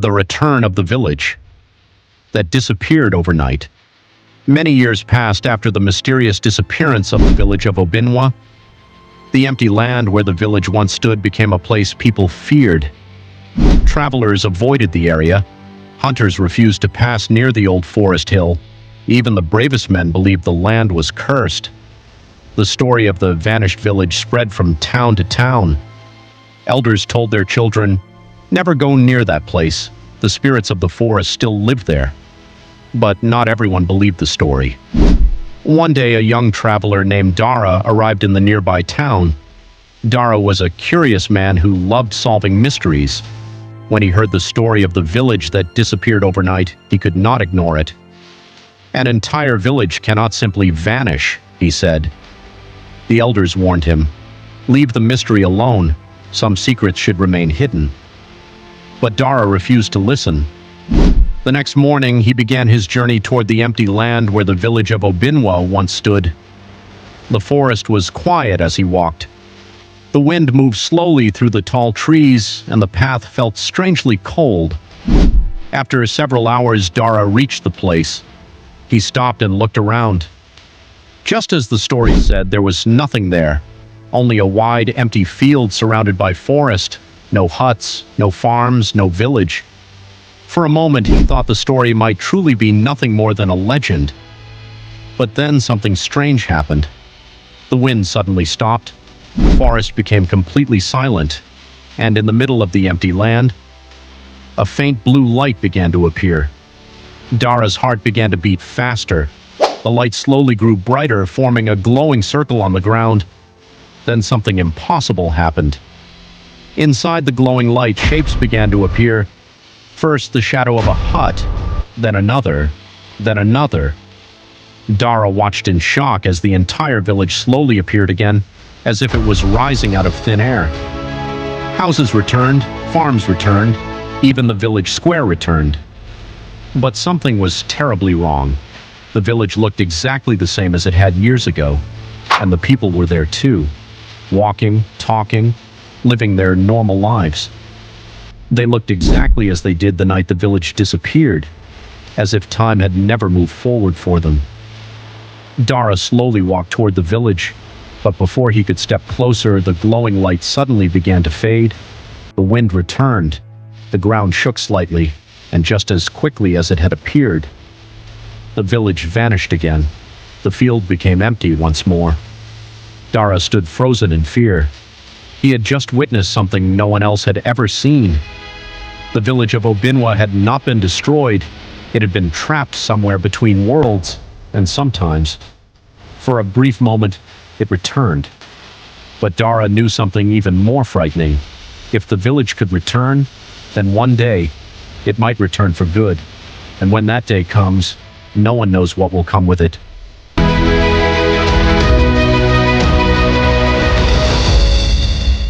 The return of the village that disappeared overnight. Many years passed after the mysterious disappearance of the village of Obinwa. The empty land where the village once stood became a place people feared. Travelers avoided the area. Hunters refused to pass near the old forest hill. Even the bravest men believed the land was cursed. The story of the vanished village spread from town to town. Elders told their children, "Never go near that place. The spirits of the forest still live there." But not everyone believed the story. One day, a young traveler named Dara arrived in the nearby town. Dara was a curious man who loved solving mysteries. When he heard the story of the village that disappeared overnight, he could not ignore it. "An entire village cannot simply vanish," he said. The elders warned him, "Leave the mystery alone. Some secrets should remain hidden." But Dara refused to listen. The next morning, he began his journey toward the empty land where the village of Obinwa once stood. The forest was quiet as he walked. The wind moved slowly through the tall trees, and the path felt strangely cold. After several hours, Dara reached the place. He stopped and looked around. Just as the story said, there was nothing there. Only a wide, empty field surrounded by forest. No huts, no farms, no village. For a moment, he thought the story might truly be nothing more than a legend. But then something strange happened. The wind suddenly stopped. The forest became completely silent. And in the middle of the empty land, a faint blue light began to appear. Dara's heart began to beat faster. The light slowly grew brighter, forming a glowing circle on the ground. Then something impossible happened. Inside the glowing light, shapes began to appear. First, the shadow of a hut, then another, then another. Dara watched in shock as the entire village slowly appeared again, as if it was rising out of thin air. Houses returned, farms returned, even the village square returned. But something was terribly wrong. The village looked exactly the same as it had years ago, and the people were there too, walking, talking, living their normal lives. They looked exactly as they did the night the village disappeared, as if time had never moved forward for them. Dara slowly walked toward the village, but before he could step closer, the glowing light suddenly began to fade. The wind returned, the ground shook slightly, and just as quickly as it had appeared, the village vanished again. The field became empty once more. Dara stood frozen in fear. He had just witnessed something no one else had ever seen. The village of Obinwa had not been destroyed. It had been trapped somewhere between worlds, and sometimes, for a brief moment, it returned. But Dara knew something even more frightening. If the village could return, then one day, it might return for good. And when that day comes, no one knows what will come with it.